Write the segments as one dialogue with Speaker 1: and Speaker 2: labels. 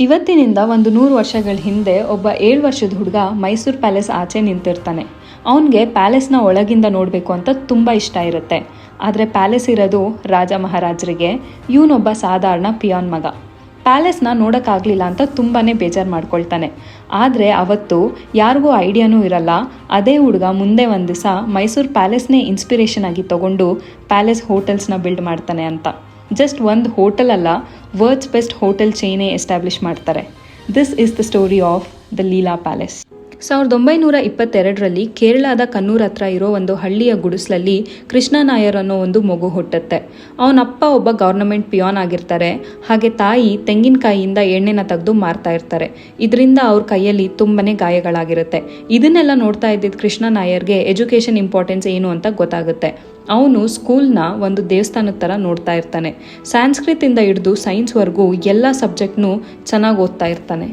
Speaker 1: ಇವತ್ತಿನಿಂದ ಒಂದು 100 ವರ್ಷಗಳ ಹಿಂದೆ ಒಬ್ಬ 7 ವರ್ಷದ ಹುಡುಗ ಮೈಸೂರು ಪ್ಯಾಲೇಸ್ ಆಚೆ ನಿಂತಿರ್ತಾನೆ. ಅವನಿಗೆ ಪ್ಯಾಲೇಸ್ನ ಒಳಗಿಂದ ನೋಡಬೇಕು ಅಂತ ತುಂಬ ಇಷ್ಟ ಇರುತ್ತೆ. ಆದರೆ ಪ್ಯಾಲೇಸ್ ಇರೋದು ರಾಜ ಮಹಾರಾಜರಿಗೆ, ಇವನೊಬ್ಬ ಸಾಧಾರಣ ಪಿಯಾನ್ ಮಗ. ಪ್ಯಾಲೇಸ್ನ ನೋಡೋಕ್ಕಾಗಲಿಲ್ಲ ಅಂತ ತುಂಬಾ ಬೇಜಾರು ಮಾಡ್ಕೊಳ್ತಾನೆ. ಆದರೆ ಅವತ್ತು ಯಾರಿಗೂ ಐಡಿಯಾನೂ ಇರಲ್ಲ, ಅದೇ ಹುಡುಗ ಮುಂದೆ ಒಂದು ದಿವಸ ಮೈಸೂರು ಪ್ಯಾಲೇಸ್ನೇ ಇನ್ಸ್ಪಿರೇಷನ್ ಆಗಿ ತೊಗೊಂಡು ಪ್ಯಾಲೇಸ್ ಹೋಟೆಲ್ಸ್ನ ಬಿಲ್ಡ್ ಮಾಡ್ತಾನೆ ಅಂತ. ಜಸ್ಟ್ ಒಂದು ಹೋಟೆಲ್ ಅಲ್ಲ, ವರ್ಲ್ಡ್ಸ್ ಬೆಸ್ಟ್ ಹೋಟೆಲ್ ಚೈನೇ ಎಸ್ಟಾಬ್ಲಿಷ್ ಮಾಡ್ತಾರೆ. This is the story of the Leela palace. 1922ರಲ್ಲಿ ಕೇರಳದ ಕನ್ನೂರ್ ಹತ್ರ ಇರೋ ಒಂದು ಹಳ್ಳಿಯ ಗುಡಿಸಲಲ್ಲಿ ಕೃಷ್ಣ ನಾಯರ್ ಅನ್ನೋ ಒಂದು ಮಗು ಹುಟ್ಟುತ್ತೆ. ಅವನಪ್ಪ ಒಬ್ಬ ಗವರ್ನಮೆಂಟ್ ಪಿಯಾನ್ ಆಗಿರ್ತಾರೆ. ಹಾಗೆ ತಾಯಿ ತೆಂಗಿನಕಾಯಿಯಿಂದ ಎಣ್ಣೆನ ತೆಗೆದು ಮಾರ್ತಾ ಇರ್ತಾರೆ. ಇದರಿಂದ ಅವ್ರ ಕೈಯಲ್ಲಿ ತುಂಬಾನೇ ಗಾಯಗಳಾಗಿರುತ್ತೆ. ಇದನ್ನೆಲ್ಲ ನೋಡ್ತಾ ಇದ್ದಿದ್ದ ಕೃಷ್ಣ ನಾಯರ್ಗೆ ಎಜುಕೇಷನ್ ಇಂಪಾರ್ಟೆನ್ಸ್ ಏನು ಅಂತ ಗೊತ್ತಾಗುತ್ತೆ. ಅವನು ಸ್ಕೂಲ್ನ ಒಂದು ದೇವಸ್ಥಾನದ ಥರ ನೋಡ್ತಾ ಇರ್ತಾನೆ. ಸಂಸ್ಕೃತಿಂದ ಹಿಡಿದು ಸೈನ್ಸ್ವರೆಗೂ ಎಲ್ಲ ಸಬ್ಜೆಕ್ಟ್ನೂ ಚೆನ್ನಾಗಿ ಓದ್ತಾ ಇರ್ತಾನೆ.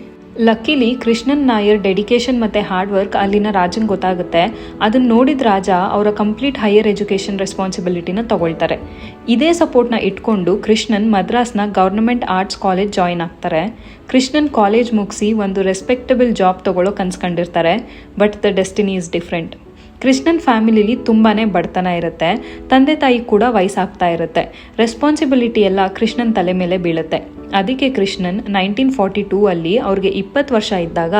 Speaker 1: ಲಕ್ಕಿಲಿ ಕೃಷ್ಣನ್ ನಾಯರ್ ಡೆಡಿಕೇಶನ್ ಮತ್ತು ಹಾರ್ಡ್ ವರ್ಕ್ ಅಲ್ಲಿನ ರಾಜನ್ ಗೊತ್ತಾಗುತ್ತೆ. ಅದನ್ನು ನೋಡಿದ ರಾಜ ಅವರ ಕಂಪ್ಲೀಟ್ ಹೈಯರ್ ಎಜುಕೇಷನ್ ರೆಸ್ಪಾನ್ಸಿಬಿಲಿಟಿನ ತಗೊಳ್ತಾರೆ. ಇದೇ ಸಪೋರ್ಟ್ನ ಇಟ್ಕೊಂಡು ಕೃಷ್ಣನ್ ಮದ್ರಾಸ್ನ ಗವರ್ನಮೆಂಟ್ ಆರ್ಟ್ಸ್ ಕಾಲೇಜ್ ಜಾಯಿನ್ ಆಗ್ತಾರೆ. ಕೃಷ್ಣನ್ ಕಾಲೇಜ್ ಮುಗಿಸಿ ಒಂದು ರೆಸ್ಪೆಕ್ಟಬಲ್ ಜಾಬ್ ತಗೊಳ್ಳೋ ಕನ್ಸ್ಕೊಂಡಿರ್ತಾರೆ. But the destiny is different. Krishnan ಫ್ಯಾಮಿಲಿಲಿ ತುಂಬಾ ಬಡತನ ಇರುತ್ತೆ. ತಂದೆ ತಾಯಿ ಕೂಡ ವಯಸ್ಸಾಗ್ತಾ ಇರುತ್ತೆ. ರೆಸ್ಪಾನ್ಸಿಬಿಲಿಟಿ ಎಲ್ಲ ಕೃಷ್ಣನ್ ತಲೆ ಮೇಲೆ ಬೀಳುತ್ತೆ. ಅದಕ್ಕೆ ಕೃಷ್ಣನ್ 1942ಅಲ್ಲಿ ಅವ್ರಿಗೆ 20 ವರ್ಷ ಇದ್ದಾಗ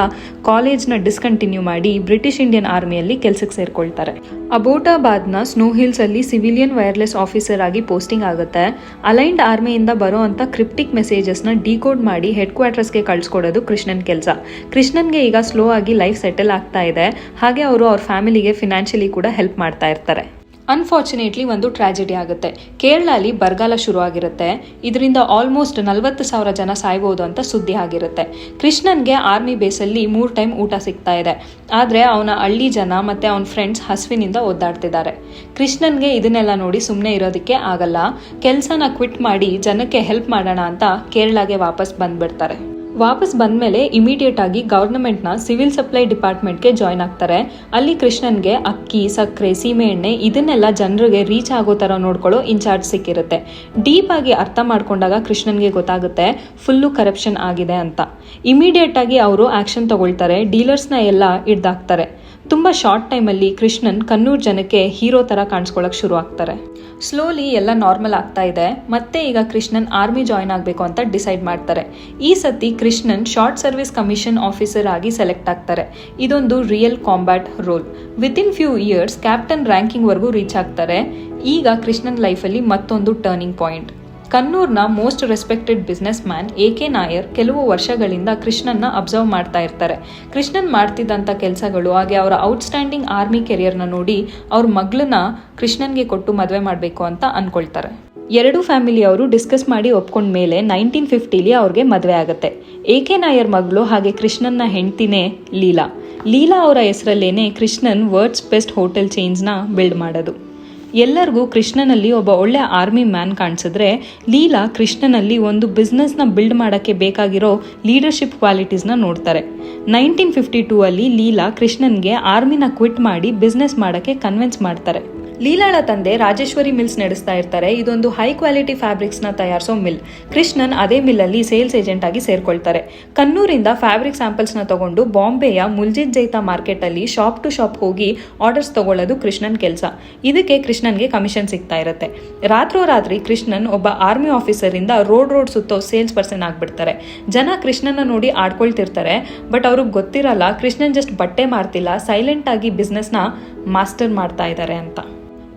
Speaker 1: ಕಾಲೇಜ್ನ ಡಿಸ್ಕಂಟಿನ್ಯೂ ಮಾಡಿ ಬ್ರಿಟಿಷ್ ಇಂಡಿಯನ್ ಆರ್ಮಿಯಲ್ಲಿ ಕೆಲಸಕ್ಕೆ ಸೇರ್ಕೊಳ್ತಾರೆ. ಅಬೋಟಾಬಾದ್ನ ಸ್ನೋ ಹಿಲ್ಸಲ್ಲಿ ಸಿವಿಲಿಯನ್ ವೈರ್ಲೆಸ್ ಆಫೀಸರ್ ಆಗಿ ಪೋಸ್ಟಿಂಗ್ ಆಗುತ್ತೆ. ಅಲೈನ್ಡ್ ಆರ್ಮಿಯಿಂದ ಬರೋ ಅಂಥ ಕ್ರಿಪ್ಟಿಕ್ ಮೆಸೇಜಸ್ನ ಡಿಕೋಡ್ ಮಾಡಿ ಹೆಡ್ ಕ್ವಾರ್ಟರ್ಸ್ಗೆ ಕಳಿಸ್ಕೊಡೋದು ಕೃಷ್ಣನ್ ಕೆಲಸ. ಕೃಷ್ಣನ್ಗೆ ಈಗ ಸ್ಲೋ ಆಗಿ ಲೈಫ್ ಸೆಟಲ್ ಆಗ್ತಾ ಇದೆ. ಹಾಗೆ ಅವರು ಅವ್ರ ಫ್ಯಾಮಿಲಿಗೆ ಫಿನಾನ್ಷಿಯಲಿ ಕೂಡ ಹೆಲ್ಪ್ ಮಾಡ್ತಾ ಇರ್ತಾರೆ. ಅನ್ಫಾರ್ಚುನೇಟ್ಲಿ ಒಂದು ಟ್ರಾಜಿಡಿ ಆಗುತ್ತೆ. ಕೇರಳಲ್ಲಿ ಬರಗಾಲ ಶುರು ಆಗಿರುತ್ತೆ. ಇದರಿಂದ ಆಲ್ಮೋಸ್ಟ್ 40,000 ಜನ ಸಾಯ್ಬೋದು ಅಂತ ಸುದ್ದಿ ಆಗಿರುತ್ತೆ. ಕೃಷ್ಣನ್ಗೆ ಆರ್ಮಿ ಬೇಸಲ್ಲಿ 3 ಟೈಮ್ ಊಟ ಸಿಗ್ತಾ ಇದೆ. ಆದರೆ ಅವನ ಹಳ್ಳಿ ಜನ ಮತ್ತು ಅವನ ಫ್ರೆಂಡ್ಸ್ ಹಸುವಿನಿಂದ ಒದ್ದಾಡ್ತಿದ್ದಾರೆ. ಕೃಷ್ಣನ್ಗೆ ಇದನ್ನೆಲ್ಲ ನೋಡಿ ಸುಮ್ಮನೆ ಇರೋದಕ್ಕೆ ಆಗಲ್ಲ. ಕೆಲಸನ ಕ್ವಿಟ್ ಮಾಡಿ ಜನಕ್ಕೆ ಹೆಲ್ಪ್ ಮಾಡೋಣ ಅಂತ ಕೇರಳಗೆ ವಾಪಸ್ ಬಂದ್ಬಿಡ್ತಾರೆ. ವಾಪಸ್ ಬಂದಮೇಲೆ ಇಮಿಡಿಯೇಟ್ ಆಗಿ ಗವರ್ನಮೆಂಟ್ನ ಸಿವಿಲ್ ಸಪ್ಲೈ ಡಿಪಾರ್ಟ್ಮೆಂಟ್ಗೆ ಜಾಯ್ನ್ ಆಗ್ತಾರೆ. ಅಲ್ಲಿ ಕೃಷ್ಣನ್ಗೆ ಅಕ್ಕಿ, ಸಕ್ಕರೆ, ಸೀಮೆ ಎಣ್ಣೆ ಇದನ್ನೆಲ್ಲ ಜನರಿಗೆ ರೀಚ್ ಆಗೋ ಥರ ನೋಡ್ಕೊಳ್ಳೋ ಇನ್ಚಾರ್ಜ್ ಸಿಕ್ಕಿರುತ್ತೆ. ಡೀಪ್ ಆಗಿ ಅರ್ಥ ಮಾಡ್ಕೊಂಡಾಗ ಕೃಷ್ಣನ್ಗೆ ಗೊತ್ತಾಗುತ್ತೆ ಫುಲ್ಲು ಕರಪ್ಷನ್ ಆಗಿದೆ ಅಂತ. ಇಮಿಡಿಯೇಟ್ ಆಗಿ ಅವರು ಆಕ್ಷನ್ ತಗೊಳ್ತಾರೆ. ಡೀಲರ್ಸ್ನ ಎಲ್ಲ ಹಿಡ್ದಾಕ್ತಾರೆ. ತುಂಬ ಶಾರ್ಟ್ ಟೈಮಲ್ಲಿ ಕೃಷ್ಣನ್ ಕನ್ನೂರ್ ಜನಕ್ಕೆ ಹೀರೋ ಥರ ಕಾಣಿಸ್ಕೊಳ್ಳೋಕೆ ಶುರು ಆಗ್ತಾರೆ. ಸ್ಲೋಲಿ ಎಲ್ಲ ನಾರ್ಮಲ್ ಆಗ್ತಾ ಇದೆ. ಮತ್ತೆ ಈಗ ಕೃಷ್ಣನ್ ಆರ್ಮಿ ಜಾಯ್ನ್ ಆಗಬೇಕು ಅಂತ ಡಿಸೈಡ್ ಮಾಡ್ತಾರೆ. ಈ ಸತಿ Krishnan short service commission officer ಆಗಿ ಸೆಲೆಕ್ಟ್ ಆಗ್ತಾರೆ. ಇದೊಂದು real combat role. Within few years captain ರ್ಯಾಂಕಿಂಗ್ವರೆಗೂ ರೀಚ್ ಆಗ್ತಾರೆ. ಈಗ ಕೃಷ್ಣನ್ ಲೈಫಲ್ಲಿ ಮತ್ತೊಂದು ಟರ್ನಿಂಗ್ ಪಾಯಿಂಟ್. ಕನ್ನೂರ್ನ most respected business man AK Nair ಕೆಲವು ವರ್ಷಗಳಿಂದ ಕೃಷ್ಣನ್ನ ಅಬ್ಸರ್ವ್ ಮಾಡ್ತಾ ಇರ್ತಾರೆ. ಕೃಷ್ಣನ್ ಮಾಡ್ತಿದ್ದಂಥ ಕೆಲಸಗಳು ಹಾಗೆ ಅವರ ಔಟ್ಸ್ಟ್ಯಾಂಡಿಂಗ್ ಆರ್ಮಿ ಕೆರಿಯರ್ನ ನೋಡಿ ಅವ್ರ ಮಗಳನ್ನ ಕೃಷ್ಣನ್ಗೆ ಕೊಟ್ಟು ಮದುವೆ ಮಾಡಬೇಕು ಅಂತ ಅನ್ಕೊಳ್ತಾರೆ. ಎರಡೂ ಫ್ಯಾಮಿಲಿಯವರು ಡಿಸ್ಕಸ್ ಮಾಡಿ ಒಪ್ಕೊಂಡ ಮೇಲೆ 1950ಲಿ ಅವ್ರಿಗೆ ಮದುವೆ ಆಗುತ್ತೆ. AK ನಾಯರ್ ಮಗಳು ಹಾಗೆ ಕೃಷ್ಣನ್ನ ಹೆಂಡ್ತಿನೇ ಲೀಲಾ. ಲೀಲಾ ಅವರ ಹೆಸರಲ್ಲೇನೆ ಕೃಷ್ಣನ್ ವರ್ಲ್ಡ್ಸ್ ಬೆಸ್ಟ್ ಹೋಟೆಲ್ ಚೈನ್ಸ್ನ ಬಿಲ್ಡ್ ಮಾಡೋದು. ಎಲ್ಲರಿಗೂ ಕೃಷ್ಣನಲ್ಲಿ ಒಬ್ಬ ಒಳ್ಳೆ ಆರ್ಮಿ ಮ್ಯಾನ್ ಕಾಣಿಸಿದ್ರೆ, ಲೀಲಾ ಕೃಷ್ಣನಲ್ಲಿ ಒಂದು ಬಿಸ್ನೆಸ್ನ ಬಿಲ್ಡ್ ಮಾಡೋಕ್ಕೆ ಬೇಕಾಗಿರೋ ಲೀಡರ್ಶಿಪ್ ಕ್ವಾಲಿಟೀಸ್ನ ನೋಡ್ತಾರೆ. 1952ಅಲ್ಲಿ ಲೀಲಾ ಕೃಷ್ಣನ್ಗೆ ಆರ್ಮಿನ ಕ್ವಿಟ್ ಮಾಡಿ ಬಿಸ್ನೆಸ್ ಮಾಡೋಕ್ಕೆ ಕನ್ವಿನ್ಸ್ ಮಾಡ್ತಾರೆ. ಲೀಲಾಳ ತಂದೆ ರಾಜೇಶ್ವರಿ ಮಿಲ್ಸ್ ನಡೆಸ್ತಾ ಇರ್ತಾರೆ. ಇದೊಂದು ಹೈ ಕ್ವಾಲಿಟಿ ಫ್ಯಾಬ್ರಿಕ್ಸ್ನ ತಯಾರಿಸೋ ಮಿಲ್. ಕೃಷ್ಣನ್ ಅದೇ ಮಿಲ್ಲಲ್ಲಿ ಸೇಲ್ಸ್ ಏಜೆಂಟ್ ಆಗಿ ಸೇರ್ಕೊಳ್ತಾರೆ. ಕನ್ನೂರಿಂದ ಫ್ಯಾಬ್ರಿಕ್ ಸ್ಯಾಂಪಲ್ಸ್ನ ತಗೊಂಡು ಬಾಂಬೆಯ ಮುಲ್ಜಿತ್ ಜೈತಾ ಮಾರ್ಕೆಟಲ್ಲಿ ಶಾಪ್ ಟು ಶಾಪ್ ಹೋಗಿ ಆರ್ಡರ್ಸ್ ತಗೊಳ್ಳೋದು ಕೃಷ್ಣನ್ ಕೆಲಸ. ಇದಕ್ಕೆ ಕೃಷ್ಣನ್ಗೆ ಕಮಿಷನ್ ಸಿಗ್ತಾ ಇರುತ್ತೆ. ರಾತ್ರೋರಾತ್ರಿ ಕೃಷ್ಣನ್ ಒಬ್ಬ ಆರ್ಮಿ ಆಫೀಸರಿಂದ ರೋಡ್ ಸುತ್ತೋ ಸೇಲ್ಸ್ ಪರ್ಸನ್ ಆಗ್ಬಿಡ್ತಾರೆ. ಜನ ಕೃಷ್ಣನ್ನ ನೋಡಿ ಆಡ್ಕೊಳ್ತಿರ್ತಾರೆ. ಬಟ್ ಅವ್ರಿಗೆ ಗೊತ್ತಿರಲ್ಲ ಕೃಷ್ಣನ್ ಜಸ್ಟ್ ಬಟ್ಟೆ ಮಾರ್ತಿಲ್ಲ, ಸೈಲೆಂಟ್ ಆಗಿ ಬಿಸ್ನೆಸ್ನ ಮಾಸ್ಟರ್ ಮಾಡ್ತಾ ಇದ್ದಾರೆ ಅಂತ.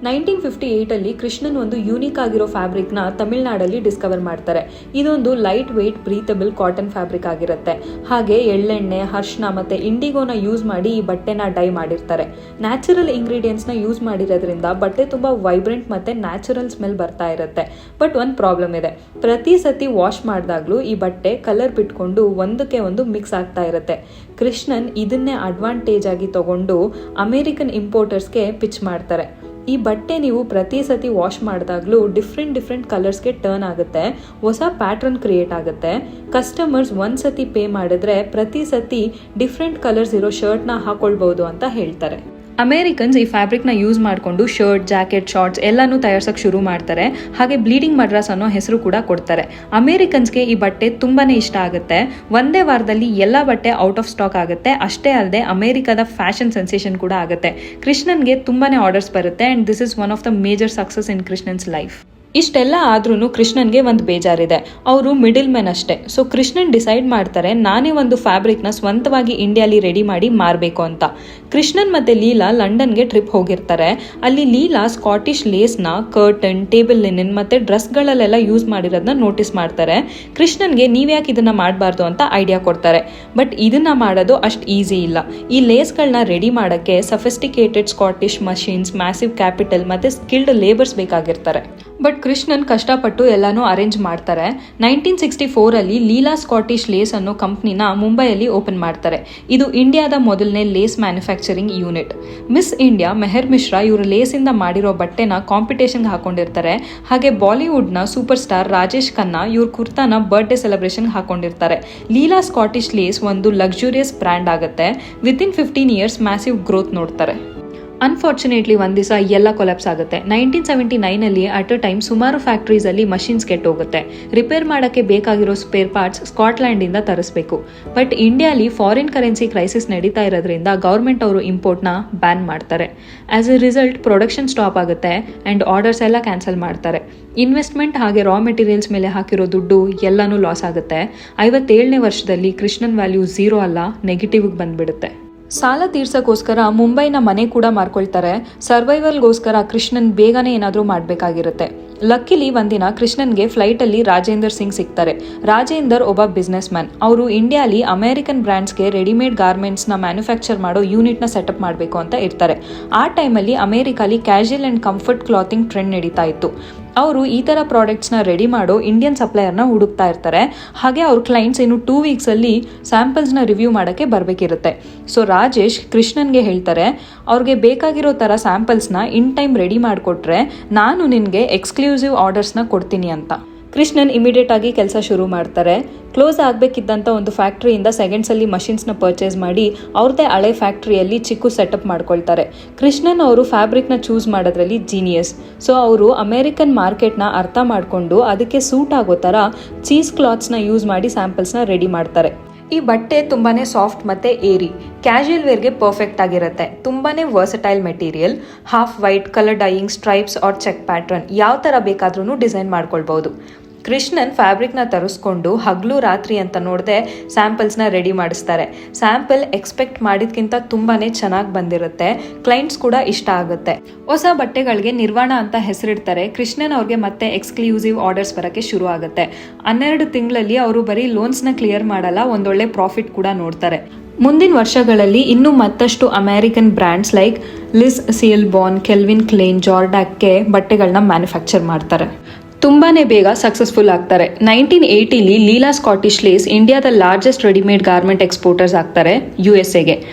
Speaker 1: 1958ಅಲ್ಲಿ ಕೃಷ್ಣನ್ ಒಂದು ಯೂನಿಕ್ ಆಗಿರೋ ಫ್ಯಾಬ್ರಿಕ್ನ ತಮಿಳ್ನಾಡಲ್ಲಿ ಡಿಸ್ಕವರ್ ಮಾಡ್ತಾರೆ. ಇದೊಂದು light weight breathable cotton fabric ಆಗಿರುತ್ತೆ. ಹಾಗೆ ಎಳ್ಳೆಣ್ಣೆ, ಅರಿಶಿನ ಮತ್ತು ಇಂಡಿಗೋನ ಯೂಸ್ ಮಾಡಿ ಈ ಬಟ್ಟೆನ ಡೈ ಮಾಡಿರ್ತಾರೆ. ನ್ಯಾಚುರಲ್ ಇಂಗ್ರೀಡಿಯೆಂಟ್ಸ್ನ ಯೂಸ್ ಮಾಡಿರೋದ್ರಿಂದ ಬಟ್ಟೆ ತುಂಬ ವೈಬ್ರೆಂಟ್ ಮತ್ತು ನ್ಯಾಚುರಲ್ ಸ್ಮೆಲ್ ಬರ್ತಾ ಇರುತ್ತೆ. ಬಟ್ ಒಂದು ಪ್ರಾಬ್ಲಮ್ ಇದೆ. ಪ್ರತಿ ಸತಿ ವಾಶ್ ಮಾಡಿದಾಗಲೂ ಈ ಬಟ್ಟೆ ಕಲರ್ ಬಿಟ್ಕೊಂಡು ಒಂದಕ್ಕೆ ಒಂದು ಮಿಕ್ಸ್ ಆಗ್ತಾ ಇರುತ್ತೆ. ಕೃಷ್ಣನ್ ಇದನ್ನೇ ಅಡ್ವಾಂಟೇಜ್ ಆಗಿ ತಗೊಂಡು ಅಮೇರಿಕನ್ ಇಂಪೋರ್ಟರ್ಸ್ಗೆ ಪಿಚ್ ಮಾಡ್ತಾರೆ. ಈ ಬಟ್ಟೆ ನೀವು ಪ್ರತಿ ಸತಿ ವಾಶ್ ಮಾಡಿದಾಗಲೂ ಡಿಫ್ರೆಂಟ್ ಕಲರ್ಸ್ಗೆ ಟರ್ನ್ ಆಗುತ್ತೆ. ಹೊಸ ಪ್ಯಾಟ್ರನ್ ಕ್ರಿಯೇಟ್ ಆಗುತ್ತೆ. ಕಸ್ಟಮರ್ಸ್ ಒಂದು ಸತಿ ಪೇ ಮಾಡಿದ್ರೆ ಪ್ರತಿ ಸತಿ ಡಿಫ್ರೆಂಟ್ ಕಲರ್ಸ್ ಇರೋ ಶರ್ಟ್ನ ಹಾಕೊಳ್ಬೋದು ಅಂತ ಹೇಳ್ತಾರೆ. ಅಮೇರಿಕನ್ಸ್ ಈ ಫ್ಯಾಬ್ರಿಕ್ನ ಯೂಸ್ ಮಾಡಿಕೊಂಡು ಶರ್ಟ್, ಜಾಕೆಟ್, ಶಾರ್ಟ್ಸ್ ಎಲ್ಲನೂ ತಯಾರಿಸೋಕೆ ಶುರು ಮಾಡ್ತಾರೆ. ಹಾಗೆ ಬ್ಲೀಡಿಂಗ್ ಮಡ್ರಾಸ್ ಅನ್ನೋ ಹೆಸರು ಕೂಡ ಕೊಡ್ತಾರೆ. ಅಮೇರಿಕನ್ಸ್ಗೆ ಈ ಬಟ್ಟೆ ತುಂಬಾನೇ ಇಷ್ಟ ಆಗುತ್ತೆ. ಒಂದೇ ವಾರದಲ್ಲಿ ಎಲ್ಲ ಬಟ್ಟೆ ಔಟ್ ಆಫ್ ಸ್ಟಾಕ್ ಆಗುತ್ತೆ. ಅಷ್ಟೇ ಅಲ್ಲದೆ ಅಮೇರಿಕಾದ ಫ್ಯಾಷನ್ ಸೆನ್ಸೇಷನ್ ಕೂಡ ಆಗುತ್ತೆ. ಕೃಷ್ಣನ್ಗೆ ತುಂಬಾನೇ ಆರ್ಡರ್ಸ್ ಬರುತ್ತೆ and this is one of the major success in Krishnan's life. ಇಷ್ಟೆಲ್ಲ ಆದ್ರೂ ಕೃಷ್ಣನ್ಗೆ ಒಂದು ಬೇಜಾರಿದೆ. ಅವರು ಮಿಡಿಲ್ ಮೆನ್ ಅಷ್ಟೇ. ಸೊ ಕೃಷ್ಣನ್ ಡಿಸೈಡ್ ಮಾಡ್ತಾರೆ ನಾನೇ ಒಂದು ಫ್ಯಾಬ್ರಿಕ್ನ ಸ್ವಂತವಾಗಿ ಇಂಡಿಯಾಲಿ ರೆಡಿ ಮಾಡಿ ಮಾರಬೇಕು ಅಂತ. ಕೃಷ್ಣನ್ ಮತ್ತೆ ಲೀಲಾ ಲಂಡನ್ಗೆ ಟ್ರಿಪ್ ಹೋಗಿರ್ತಾರೆ. ಅಲ್ಲಿ ಲೀಲಾ ಸ್ಕಾಟಿಷ್ ಲೇಸ್ನ ಕರ್ಟನ್, ಟೇಬಲ್ ಲಿನಿನ್ ಮತ್ತೆ ಡ್ರೆಸ್ಗಳಲ್ಲೆಲ್ಲ ಯೂಸ್ ಮಾಡಿರೋದನ್ನ ನೋಟಿಸ್ ಮಾಡ್ತಾರೆ. ಕೃಷ್ಣನ್ಗೆ ನೀವ್ಯಾಕೆ ಇದನ್ನ ಮಾಡಬಾರ್ದು ಅಂತ ಐಡಿಯಾ ಕೊಡ್ತಾರೆ. ಬಟ್ ಇದನ್ನ ಮಾಡೋದು ಅಷ್ಟು ಈಸಿ ಇಲ್ಲ. ಈ ಲೇಸ್ಗಳನ್ನ ರೆಡಿ ಮಾಡೋಕ್ಕೆ sophisticated Scottish machines, massive capital ಮತ್ತೆ ಸ್ಕಿಲ್ಡ್ ಲೇಬರ್ಸ್ ಬೇಕಾಗಿರ್ತಾರೆ. ಬಟ್ ಕೃಷ್ಣನ್ ಕಷ್ಟಪಟ್ಟು ಎಲ್ಲಾನು ಅರೇಂಜ್ ಮಾಡ್ತಾರೆ. 1964 ಲೀಲಾ ಸ್ಕಾಟಿಷ್ ಲೇಸ್ ಅನ್ನೋ ಕಂಪ್ನಿನ ಮುಂಬೈಯಲ್ಲಿ ಓಪನ್ ಮಾಡ್ತಾರೆ. ಇದು ಇಂಡಿಯಾದ ಮೊದಲನೇ lace manufacturing unit. Miss India Mehar Mishra ಇವರು ಲೇಸಿಂದ ಮಾಡಿರೋ ಬಟ್ಟೆನ ಕಾಂಪಿಟೇಷನ್ಗೆ ಹಾಕೊಂಡಿರ್ತಾರೆ. ಹಾಗೆ ಬಾಲಿವುಡ್ನ ಸೂಪರ್ ಸ್ಟಾರ್ ರಾಜೇಶ್ ಖನ್ನಾ ಇವ್ರ ಕುರ್ತಾನ ಬರ್ಡೇ ಸೆಲೆಬ್ರೇಷನ್ಗೆ ಹಾಕೊಂಡಿರ್ತಾರೆ. ಲೀಲಾ ಸ್ಕಾಟಿಷ್ ಲೇಸ್ ಒಂದು ಲಕ್ಸುರಿಯಸ್ ಬ್ರ್ಯಾಂಡ್ ಆಗುತ್ತೆ. ವಿತಿನ್ 15 ಇಯರ್ಸ್ ಮ್ಯಾಸಿವ್ ಗ್ರೋತ್ ನೋಡ್ತಾರೆ. ಅನ್ಫಾರ್ಚುನೇಟ್ಲಿ ಒಂದು ದಿವಸ ಎಲ್ಲ ಕೊಲಾಪ್ಸ್ ಆಗುತ್ತೆ. 1979 ಅಟ್ ಅ ಟೈಮ್ ಸುಮಾರು ಫ್ಯಾಕ್ಟ್ರೀಸಲ್ಲಿ ಮಷಿನ್ಸ್ ಕೆಟ್ಟೋಗುತ್ತೆ. ರಿಪೇರ್ ಮಾಡೋಕ್ಕೆ ಬೇಕಾಗಿರೋ ಸ್ಪೇರ್ ಪಾರ್ಟ್ಸ್ ಸ್ಕಾಟ್ಲ್ಯಾಂಡಿಂದ ತರಿಸಬೇಕು. ಬಟ್ ಇಂಡಿಯಾಲಿ ಫಾರಿನ್ ಕರೆನ್ಸಿ ಕ್ರೈಸಿಸ್ ನಡೀತಾ ಇರೋದ್ರಿಂದ ಗೌರ್ಮೆಂಟ್ ಅವರು ಇಂಪೋರ್ಟ್ನ ಬ್ಯಾನ್ ಮಾಡ್ತಾರೆ. As a result production stop ಆಗುತ್ತೆ ಆ್ಯಂಡ್ ಆರ್ಡರ್ಸ್ ಎಲ್ಲ ಕ್ಯಾನ್ಸಲ್ ಮಾಡ್ತಾರೆ. ಇನ್ವೆಸ್ಟ್ಮೆಂಟ್ ಹಾಗೆ ರಾ ಮೆಟೀರಿಯಲ್ಸ್ ಮೇಲೆ ಹಾಕಿರೋ ದುಡ್ಡು ಎಲ್ಲನೂ ಲಾಸ್ ಆಗುತ್ತೆ. 57ನೇ ವರ್ಷದಲ್ಲಿ ಕೃಷ್ಣನ್ ವ್ಯಾಲ್ಯೂ 0 ಅಲ್ಲ, ನೆಗೆಟಿವ್ಗೆ ಬಂದ್ಬಿಡುತ್ತೆ. ಸಾಲ ತೀರ್ಸೋಕ್ಕೋಸ್ಕರ ಮುಂಬೈನ ಮನೆ ಕೂಡ ಮಾರ್ಕೊಳ್ತಾರೆ. ಸರ್ವೈವಲ್ಗೋಸ್ಕರ ಕೃಷ್ಣನ್ ಬೇಗನೆ ಏನಾದರೂ ಮಾಡಬೇಕಾಗಿರುತ್ತೆ. ಲಕ್ಕಿಲಿ ಒಂದಿನ ಕೃಷ್ಣನ್ಗೆ ಫ್ಲೈಟಲ್ಲಿ ರಾಜೇಂದರ್ ಸಿಂಗ್ ಸಿಗ್ತಾರೆ. ರಾಜೇಂದರ್ ಒಬ್ಬ ಬಿಸ್ನೆಸ್ ಮ್ಯಾನ್. ಅವರು ಇಂಡಿಯಾಲಿ ಅಮೆರಿಕನ್ ಬ್ರ್ಯಾಂಡ್ಸ್ಗೆ ರೆಡಿಮೇಡ್ ಗಾರ್ಮೆಂಟ್ಸ್ನ ಮ್ಯಾನುಫ್ಯಾಕ್ಚರ್ ಮಾಡೋ ಯೂನಿಟ್ನ ಸೆಟಪ್ ಮಾಡಬೇಕು ಅಂತ ಇರ್ತಾರೆ. ಆ ಟೈಮಲ್ಲಿ ಅಮೆರಿಕಾಲಿ casual and comfort clothing trend ನಡೀತಾ ಇತ್ತು. ಅವರು ಈ ಥರ ಪ್ರಾಡಕ್ಟ್ಸ್ನ ರೆಡಿ ಮಾಡೋ ಇಂಡಿಯನ್ ಸಪ್ಲೈಯರ್ನ ಹುಡುಕ್ತಾ ಇರ್ತಾರೆ. ಹಾಗೆ ಅವ್ರ ಕ್ಲೈಂಟ್ಸ್ ಇನ್ನು 2 ವೀಕ್ಸಲ್ಲಿ ಸ್ಯಾಂಪಲ್ಸ್ನ ರಿವ್ಯೂ ಮಾಡೋಕ್ಕೆ ಬರಬೇಕಿರುತ್ತೆ. ಸೊ ರಾಜೇಶ್ ಕೃಷ್ಣನ್ಗೆ ಹೇಳ್ತಾರೆ, ಅವ್ರಿಗೆ ಬೇಕಾಗಿರೋ ಥರ ಸ್ಯಾಂಪಲ್ಸ್ನ ಇನ್ ಟೈಮ್ ರೆಡಿ ಮಾಡಿಕೊಟ್ರೆ ನಾನು ನಿನಗೆ ಎಕ್ಸ್ಕ್ಲೂಸಿವ್ ಆರ್ಡರ್ಸ್ನ ಕೊಡ್ತೀನಿ ಅಂತ. ಕೃಷ್ಣನ್ ಇಮಿಡಿಯೇಟ್ ಆಗಿ ಕೆಲಸ ಶುರು ಮಾಡ್ತಾರೆ. ಕ್ಲೋಸ್ ಆಗಬೇಕಿದ್ದಂಥ ಒಂದು ಫ್ಯಾಕ್ಟ್ರಿಯಿಂದ ಸೆಕೆಂಡ್ಸಲ್ಲಿ ಮಷಿನ್ಸ್ನ ಪರ್ಚೇಸ್ ಮಾಡಿ ಅವ್ರದ್ದೇ ಹಳೆ ಫ್ಯಾಕ್ಟ್ರಿಯಲ್ಲಿ ಚಿಕ್ಕ ಸೆಟಪ್ ಮಾಡ್ಕೊಳ್ತಾರೆ. ಕೃಷ್ಣನ್ ಅವರು ಫ್ಯಾಬ್ರಿಕ್ನ ಚೂಸ್ ಮಾಡೋದ್ರಲ್ಲಿ ಜೀನಿಯಸ್. ಸೊ ಅವರು ಅಮೇರಿಕನ್ ಮಾರ್ಕೆಟ್ನ ಅರ್ಥ ಮಾಡಿಕೊಂಡು ಅದಕ್ಕೆ ಸೂಟ್ ಆಗೋ ಥರ ಚೀಸ್ ಕ್ಲಾತ್ಸ್ನ ಯೂಸ್ ಮಾಡಿ ಸ್ಯಾಂಪಲ್ಸ್ನ ರೆಡಿ ಮಾಡ್ತಾರೆ. ಈ ಬಟ್ಟೆ ತುಂಬಾನೇ ಸಾಫ್ಟ್ ಮತ್ತೆ ಏರಿ, ಕ್ಯಾಶುಯಲ್ ವೇರ್ಗೆ ಪರ್ಫೆಕ್ಟ್ ಆಗಿರುತ್ತೆ. ತುಂಬಾನೇ versatile material. Half white, colour dyeing, stripes or check pattern ಯಾವ ಥರ ಬೇಕಾದ್ರೂ ಡಿಸೈನ್ ಮಾಡ್ಕೊಳ್ಬಹುದು. ಕೃಷ್ಣನ್ ಫ್ಯಾಬ್ರಿಕ್ನ ತರಿಸ್ಕೊಂಡು ಹಗಲು ರಾತ್ರಿ ಅಂತ ನೋಡದೆ ಸ್ಯಾಂಪಲ್ಸ್ನ ರೆಡಿ ಮಾಡಿಸ್ತಾರೆ. ಸ್ಯಾಂಪಲ್ ಎಕ್ಸ್ಪೆಕ್ಟ್ ಮಾಡಿದ್ಕಿಂತ ತುಂಬಾನೇ ಚೆನ್ನಾಗಿ ಬಂದಿರುತ್ತೆ. ಕ್ಲೈಂಟ್ಸ್ ಕೂಡ ಇಷ್ಟ ಆಗುತ್ತೆ. ಹೊಸ ಬಟ್ಟೆಗಳಿಗೆ ನಿರ್ವಾಣ ಅಂತ ಹೆಸರಿಡ್ತಾರೆ. ಕೃಷ್ಣನ್ ಅವ್ರಿಗೆ ಮತ್ತೆ ಎಕ್ಸ್ಕ್ಲೂಸಿವ್ ಆರ್ಡರ್ಸ್ ಬರೋಕ್ಕೆ ಶುರು ಆಗುತ್ತೆ. 12 ತಿಂಗಳಲ್ಲಿ ಅವರು ಬರೀ ಲೋನ್ಸ್ನ ಕ್ಲಿಯರ್ ಮಾಡಲ್ಲ, ಒಂದೊಳ್ಳೆ ಪ್ರಾಫಿಟ್ ಕೂಡ ನೋಡ್ತಾರೆ. ಮುಂದಿನ ವರ್ಷಗಳಲ್ಲಿ ಇನ್ನೂ ಮತ್ತಷ್ಟು American brands like Liz Claiborne, Calvin Klein, ಜಾರ್ಡಾಕ್ಗೆ ಬಟ್ಟೆಗಳನ್ನ ಮ್ಯಾನುಫ್ಯಾಕ್ಚರ್ ಮಾಡ್ತಾರೆ. ತುಂಬಾನೇ ಬೇಗ ಸಕ್ಸಸ್ಫುಲ್ ಆಗ್ತಾರೆ. 1980 ಲೀಲಾ ಸ್ಕಾಟಿಷ್ ಲೇಸ್ ಇಂಡಿಯಾದ ಲಾರ್ಜೆಸ್ಟ್ ರೆಡಿಮೇಡ್ ಗಾರ್ಮೆಂಟ್ ಎಕ್ಸ್ಪೋರ್ಟರ್ಸ್ ಆಗ್ತಾರೆ USA.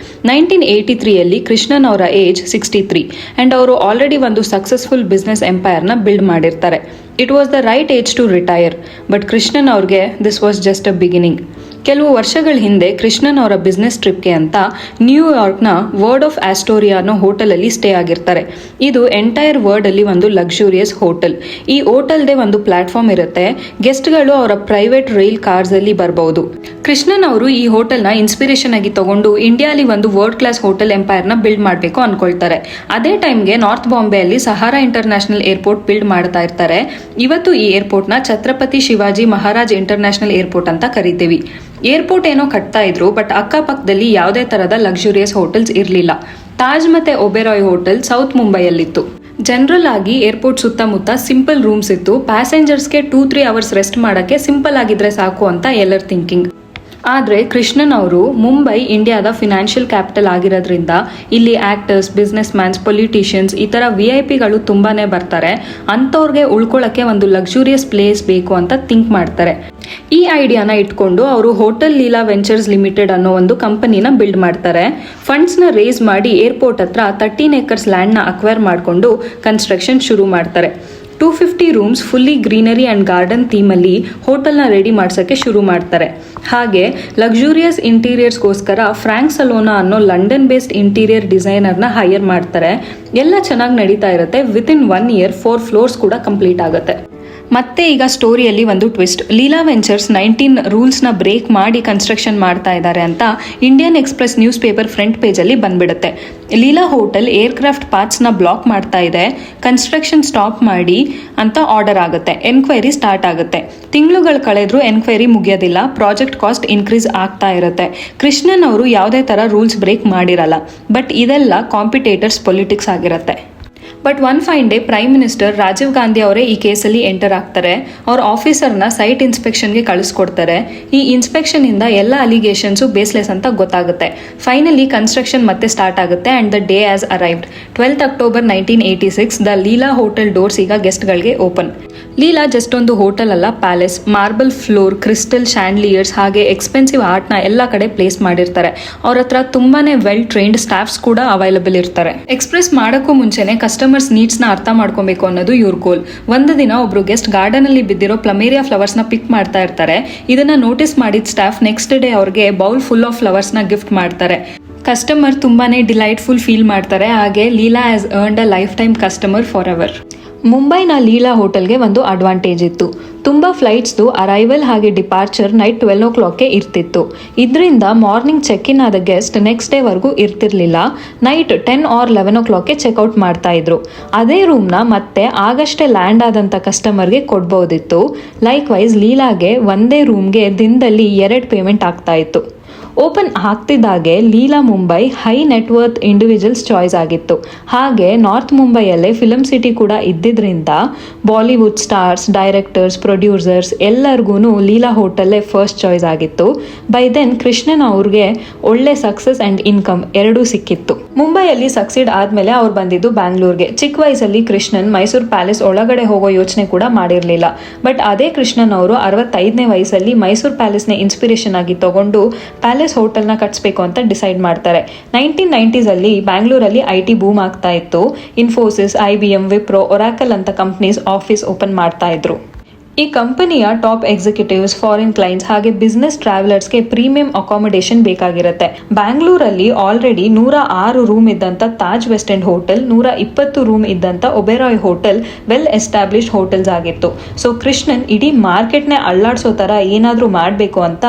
Speaker 1: 1983 ಕೃಷ್ಣನ್ ಅವರ ಏಜ್ 63 ಆ್ಯಂಡ್ ಅವರು ಆಲ್ರೆಡಿ ಒಂದು ಸಕ್ಸಸ್ಫುಲ್ ಬಿಸ್ನೆಸ್ ಎಂಪೈರ್ನ ಬಿಲ್ಡ್ ಮಾಡಿರ್ತಾರೆ. It was the right age to retire. But Krishnan ಅವ್ರಿಗೆ this was just a beginning. ಕೆಲವು ವರ್ಷಗಳ ಹಿಂದೆ ಕೃಷ್ಣನ್ ಅವರ ಬಿಸ್ನೆಸ್ ಟ್ರಿಪ್ಗೆ ಅಂತ ನ್ಯೂಯಾರ್ಕ್ನ ವರ್ಡ್ ಆಫ್ ಆಸ್ಟೋರಿಯಾ ಅನ್ನೋ ಹೋಟೆಲಲ್ಲಿ ಸ್ಟೇ ಆಗಿರ್ತಾರೆ. ಇದು ಎಂಟೈರ್ ವರ್ಲ್ಡಲ್ಲಿ ಒಂದು ಲಕ್ಸುರಿಯಸ್ ಹೋಟೆಲ್. ಈ ಹೋಟೆಲ್ದೇ ಒಂದು ಪ್ಲಾಟ್ಫಾರ್ಮ್ ಇರುತ್ತೆ. ಗೆಸ್ಟ್ಗಳು ಅವರ ಪ್ರೈವೇಟ್ ರೈಲ್ ಕಾರ್ಸಲ್ಲಿ ಬರಬಹುದು. ಕೃಷ್ಣನ್ ಅವರು ಈ ಹೋಟೆಲ್ನ ಇನ್ಸ್ಪಿರೇಷನ್ ಆಗಿ ತಗೊಂಡು ಇಂಡಿಯಾಲಿ ಒಂದು ವರ್ಲ್ಡ್ ಕ್ಲಾಸ್ ಹೋಟೆಲ್ ಎಂಪೈರ್ನ ಬಿಲ್ಡ್ ಮಾಡಬೇಕು ಅನ್ಕೊಳ್ತಾರೆ. ಅದೇ ಟೈಮ್ಗೆ ನಾರ್ತ್ ಬಾಂಬೆಯಲ್ಲಿ ಸಹಾರಾ ಇಂಟರ್ನ್ಯಾಷನಲ್ ಏರ್ಪೋರ್ಟ್ ಬಿಲ್ಡ್ ಮಾಡ್ತಾ ಇರ್ತಾರೆ. ಇವತ್ತು ಈ ಏರ್ಪೋರ್ಟ್ನ ಛತ್ರಪತಿ ಶಿವಾಜಿ ಮಹಾರಾಜ್ ಇಂಟರ್ನ್ಯಾಷನಲ್ ಏರ್ಪೋರ್ಟ್ ಅಂತ ಕರಿತೀವಿ. ಏರ್ಪೋರ್ಟ್ ಏನೋ ಕಟ್ತಾ ಇದ್ರು, ಬಟ್ ಅಕ್ಕಪಕ್ಕದಲ್ಲಿ ಯಾವುದೇ ತರಹದ ಲಕ್ಸುರಿಯಸ್ ಹೋಟೆಲ್ಸ್ ಇರಲಿಲ್ಲ. ತಾಜ್ ಮತ್ತೆ ಒಬೆರಾಯ್ ಹೋಟೆಲ್ ಸೌತ್ ಮುಂಬೈಯಲ್ಲಿತ್ತು. ಜನರಲ್ ಆಗಿ ಏರ್ಪೋರ್ಟ್ ಸುತ್ತಮುತ್ತ ಸಿಂಪಲ್ ರೂಮ್ಸ್ ಇತ್ತು. ಪ್ಯಾಸೆಂಜರ್ಸ್ಗೆ 2-3 ಅವರ್ಸ್ ರೆಸ್ಟ್ ಮಾಡೋಕ್ಕೆ ಸಿಂಪಲ್ ಆಗಿದ್ರೆ ಸಾಕು ಅಂತ ಎಲ್ಲರ ಥಿಂಕಿಂಗ್. ಆದರೆ ಕೃಷ್ಣನ್ ಅವರು ಮುಂಬೈ ಇಂಡಿಯಾದ ಫಿನಾನ್ಷಿಯಲ್ ಕ್ಯಾಪಿಟಲ್ ಆಗಿರೋದ್ರಿಂದ ಇಲ್ಲಿ ಆಕ್ಟರ್ಸ್, ಬಿಸ್ನೆಸ್ ಮ್ಯಾನ್ಸ್, ಪೊಲಿಟಿಷಿಯನ್ಸ್ ಈ ಥರ VIP ತುಂಬಾನೇ ಬರ್ತಾರೆ. ಅಂಥವ್ರಿಗೆ ಉಳ್ಕೊಳ್ಳೋಕ್ಕೆ ಒಂದು ಲಕ್ಸುರಿಯಸ್ ಪ್ಲೇಸ್ ಬೇಕು ಅಂತ ಥಿಂಕ್ ಮಾಡ್ತಾರೆ. ಈ ಐಡಿಯಾನ ಇಟ್ಕೊಂಡು ಅವರು ಹೋಟೆಲ್ ಲೀಲಾ ವೆಂಚರ್ಸ್ ಲಿಮಿಟೆಡ್ ಅನ್ನೋ ಒಂದು ಕಂಪನಿನ ಬಿಲ್ಡ್ ಮಾಡ್ತಾರೆ. ಫಂಡ್ಸ್ನ ರೇಸ್ ಮಾಡಿ ಏರ್ಪೋರ್ಟ್ ಹತ್ರ 13 acres ಲ್ಯಾಂಡ್ನ ಅಕ್ವೈರ್ ಮಾಡಿಕೊಂಡು ಕನ್ಸ್ಟ್ರಕ್ಷನ್ ಶುರು ಮಾಡ್ತಾರೆ. 250 rooms fully greenery and garden ಥೀಮಲ್ಲಿ ಹೋಟೆಲ್ನ ರೆಡಿ ಮಾಡ್ಸೋಕ್ಕೆ ಶುರು ಮಾಡ್ತಾರೆ. ಹಾಗೆ ಲಕ್ಸುರಿಯಸ್ ಇಂಟೀರಿಯರ್ಸ್ಗೋಸ್ಕರ ಫ್ರಾಂಕ್ ಸಲೋನಾ ಅನ್ನೋ ಲಂಡನ್ ಬೇಸ್ಡ್ ಇಂಟೀರಿಯರ್ ಡಿಸೈನರ್ನ ಹೈಯರ್ ಮಾಡ್ತಾರೆ. ಎಲ್ಲ ಚೆನ್ನಾಗಿ ನಡೀತಾ ಇರುತ್ತೆ. ವಿತಿನ್ 1 year 4 floors ಕೂಡ ಕಂಪ್ಲೀಟ್ ಆಗುತ್ತೆ. ಮತ್ತೆ ಈಗ ಸ್ಟೋರಿಯಲ್ಲಿ ಒಂದು ಟ್ವಿಸ್ಟ್. ಲೀಲಾ ವೆಂಚರ್ಸ್ 19 ರೂಲ್ಸ್ನ ಬ್ರೇಕ್ ಮಾಡಿ ಕನ್ಸ್ಟ್ರಕ್ಷನ್ ಮಾಡ್ತಾ ಇದ್ದಾರೆ ಅಂತ Indian Express news paper front ಪೇಜಲ್ಲಿ ಬಂದ್ಬಿಡುತ್ತೆ. ಲೀಲಾ ಹೋಟೆಲ್ ಏರ್ಕ್ರಾಫ್ಟ್ ಪಾರ್ಟ್ಸ್ನ ಬ್ಲಾಕ್ ಮಾಡ್ತಾ ಇದೆ, ಕನ್ಸ್ಟ್ರಕ್ಷನ್ ಸ್ಟಾಪ್ ಮಾಡಿ ಅಂತ ಆರ್ಡರ್ ಆಗುತ್ತೆ. ಎನ್ಕ್ವೈರಿ ಸ್ಟಾರ್ಟ್ ಆಗುತ್ತೆ. ತಿಂಗಳುಗಳು ಕಳೆದ್ರೂ ಎನ್ಕ್ವೈರಿ ಮುಗಿಯೋದಿಲ್ಲ. ಪ್ರಾಜೆಕ್ಟ್ ಕಾಸ್ಟ್ ಇನ್ಕ್ರೀಸ್ ಆಗ್ತಾ ಇರುತ್ತೆ. ಕೃಷ್ಣನ್ ಅವರು ಯಾವುದೇ ಥರ ರೂಲ್ಸ್ ಬ್ರೇಕ್ ಮಾಡಿರಲ್ಲ. ಬಟ್ ಇದೆಲ್ಲ ಕಾಂಪಿಟೇಟರ್ಸ್ ಪೊಲಿಟಿಕ್ಸ್ ಆಗಿರುತ್ತೆ. But one fine day prime minister Rajiv Gandhi ಅವರೇ ಈ ಕೇಸಲ್ಲಿ ಎಂಟರ್ ಆಗ್ತಾರೆ. ಅವ್ರ ಆಫೀಸರ್ನ ಸೈಟ್ ಇನ್ಸ್ಪೆಕ್ಷನ್ಗೆ ಕಳಿಸ್ಕೊಡ್ತಾರೆ. ಈ ಇನ್ಸ್ಪೆಕ್ಷನ್ ಇಂದ ಎಲ್ಲ ಅಲಿಗೇಷನ್ಸು ಬೇಸ್ಲೆಸ್ ಅಂತ ಗೊತ್ತಾಗುತ್ತೆ. ಫೈನಲಿ ಕನ್ಸ್ಟ್ರಕ್ಷನ್ ಮತ್ತೆ ಸ್ಟಾರ್ಟ್ ಆಗುತ್ತೆ and the day as arrived. 12th October 1986 the Leela hotel doors ಈಗ ಗೆಸ್ಟ್ಗಳಿಗೆ ಓಪನ್. ಲೀಲಾ ಜಸ್ಟ್ ಒಂದು ಹೋಟೆಲ್ ಅಲ್ಲ, ಪ್ಯಾಲೇಸ್. ಮಾರ್ಬಲ್ ಫ್ಲೋರ್, ಕ್ರಿಸ್ಟಲ್ ಶ್ಯಾಂಡ್ಲಿಯರ್ಸ್ ಹಾಗೆ ಎಕ್ಸ್ಪೆನ್ಸಿವ್ ಆರ್ಟ್ನ ಎಲ್ಲ ಕಡೆ ಪ್ಲೇಸ್ ಮಾಡಿರ್ತಾರೆ. ಅವ್ರ ಹತ್ರ ತುಂಬಾನೇ ವೆಲ್ ಟ್ರೈನ್ಡ್ ಸ್ಟಾಫ್ಸ್ ಕೂಡ ಅವೈಲಬಲ್ ಇರ್ತಾರೆ. ಎಕ್ಸ್ಪ್ರೆಸ್ ಮಾಡೋಕ್ಕೂ ಮುಂಚೆನೆ ಕಸ್ಟಮರ್ಸ್ ನೀಡ್ಸ್ನ ಅರ್ಥ ಮಾಡ್ಕೊಬೇಕು ಅನ್ನೋದು ಇವ್ರ ಗೋಲ್. ಒಂದು ದಿನ ಒಬ್ರು ಗೆಸ್ಟ್ ಗಾರ್ಡನ್ ಅಲ್ಲಿ ಬಿದ್ದಿರೋ ಪ್ಲಮೇರಿಯಾ ಫ್ಲವರ್ಸ್ನ ಪಿಕ್ ಮಾಡ್ತಾ ಇರ್ತಾರೆ. ಇದನ್ನ ನೋಟಿಸ್ ಮಾಡಿದ ಸ್ಟಾಫ್ ನೆಕ್ಸ್ಟ್ ಡೇ ಅವ್ರಿಗೆ ಬೌಲ್ ಫುಲ್ ಆಫ್ ಫ್ಲವರ್ಸ್ನ ಗಿಫ್ಟ್ ಮಾಡ್ತಾರೆ. ಕಸ್ಟಮರ್ ತುಂಬಾನೇ ಡಿಲೈಟ್ಫುಲ್ ಫೀಲ್ ಮಾಡ್ತಾರೆ. ಹಾಗೆ Leela has earned a life time customer for ever. ಮುಂಬೈನ ಲೀಲಾ ಹೋಟೆಲ್ಗೆ ಒಂದು ಅಡ್ವಾಂಟೇಜ್ ಇತ್ತು. ತುಂಬ ಫ್ಲೈಟ್ಸ್ದು ಅರೈವಲ್ ಹಾಗೆ ಡಿಪಾರ್ಚರ್ ನೈಟ್ 12 o'clockಗೆ ಇರ್ತಿತ್ತು. ಇದರಿಂದ ಮಾರ್ನಿಂಗ್ ಚೆಕ್ ಇನ್ ಆದ ಗೆಸ್ಟ್ ನೆಕ್ಸ್ಟ್ ಡೇವರೆಗೂ ಇರ್ತಿರ್ಲಿಲ್ಲ. ನೈಟ್ 10 or 11 o'clockಗೆ ಚೆಕ್ಔಟ್ ಮಾಡ್ತಾ ಇದ್ರು. ಅದೇ ರೂಮ್ನ ಮತ್ತೆ ಆಗಷ್ಟೇ ಲ್ಯಾಂಡ್ ಆದಂಥ ಕಸ್ಟಮರ್ಗೆ ಕೊಡ್ಬೋದಿತ್ತು. ಲೈಕ್ ವೈಸ್ ಲೀಲಾಗೆ ಒಂದೇ ರೂಮ್ಗೆ ದಿನದಲ್ಲಿ 2 ಪೇಮೆಂಟ್ ಆಗ್ತಾ ಇತ್ತು. ಓಪನ್ ಆಗ್ತಿದ್ದಾಗೆ Leela Mumbai high net worth individuals choice ಆಗಿತ್ತು. ಹಾಗೆ ನಾರ್ತ್ ಮುಂಬೈಯಲ್ಲೇ ಫಿಲಮ್ ಸಿಟಿ ಕೂಡ ಇದ್ದಿದ್ರಿಂದ ಬಾಲಿವುಡ್ ಸ್ಟಾರ್ಸ್, ಡೈರೆಕ್ಟರ್ಸ್, ಪ್ರೊಡ್ಯೂಸರ್ಸ್ ಎಲ್ಲರಿಗೂ ಲೀಲಾ ಹೋಟೆಲ್ಲೇ ಫಸ್ಟ್ ಚಾಯ್ಸ್ ಆಗಿತ್ತು. ಬೈ ದೆನ್ ಕೃಷ್ಣನ್ ಅವ್ರಿಗೆ ಒಳ್ಳೆ ಸಕ್ಸಸ್ ಆ್ಯಂಡ್ ಇನ್ಕಮ್ ಎರಡೂ ಸಿಕ್ಕಿತ್ತು. ಮುಂಬೈಯಲ್ಲಿ ಸಕ್ಸೀಡ್ ಆದಮೇಲೆ ಅವ್ರು ಬಂದಿದ್ದು ಬ್ಯಾಂಗ್ಳೂರ್ಗೆ. ಚಿಕ್ಕ ವಯಸ್ಸಲ್ಲಿ ಕೃಷ್ಣನ್ ಮೈಸೂರು ಪ್ಯಾಲೇಸ್ ಒಳಗಡೆ ಹೋಗೋ ಯೋಚನೆ ಕೂಡ ಮಾಡಿರಲಿಲ್ಲ. ಬಟ್ ಅದೇ ಕೃಷ್ಣನ್ ಅವರು 65ನೇ ವಯಸ್ಸಲ್ಲಿ ಮೈಸೂರು ಪ್ಯಾಲೇಸ್ನ ಇನ್ಸ್ಪಿರೇಷನ್ ಆಗಿ ತಗೊಂಡು ಪ್ಯಾಲೇಸ್ ಹೋಟೆಲ್ನ ಕಟ್ಸ್ಬೇಕು ಅಂತ ಡಿಸೈಡ್ ಮಾಡ್ತಾರೆ. 1990s ಅಲ್ಲಿ ಬ್ಯಾಂಗ್ಳೂರಲ್ಲಿ IT ಬೂಮ್ ಆಗ್ತಾ ಇತ್ತು. ಇನ್ಫೋಸಿಸ್, IBM, ವಿಪ್ರೋ, ಒರಾಕಲ್ ಅಂತ ಕಂಪ್ನೀಸ್ ಆಫೀಸ್ ಓಪನ್ ಮಾಡ್ತಾ ಇದ್ರು. ಈ ಕಂಪನಿಯ ಟಾಪ್ ಎಕ್ಸಿಕ್ಯೂಟಿವ್ಸ್, ಫಾರಿನ್ ಕ್ಲೈಂಟ್ಸ್ ಹಾಗೆ ಬಿಸ್ನೆಸ್ ಟ್ರಾವೆಲರ್ಸ್ಗೆ ಪ್ರೀಮಿಯಂ ಅಕಾಮಿಡೇಷನ್ ಬೇಕಾಗಿರುತ್ತೆ. ಬ್ಯಾಂಗ್ಳೂರಲ್ಲಿ ಆಲ್ರೆಡಿ 106 ರೂಮ್ ಇದ್ದಂಥ Taj west end hotel, 120 room ಇದ್ದಂಥ Oberoi hotel well established hotels ಆಗಿತ್ತು. ಸೊ ಕೃಷ್ಣನ್ ಇಡೀ ಮಾರ್ಕೆಟ್ನೇ ಅಳ್ಳಾಡ್ಸೋ ಥರ ಏನಾದರೂ ಮಾಡಬೇಕು ಅಂತ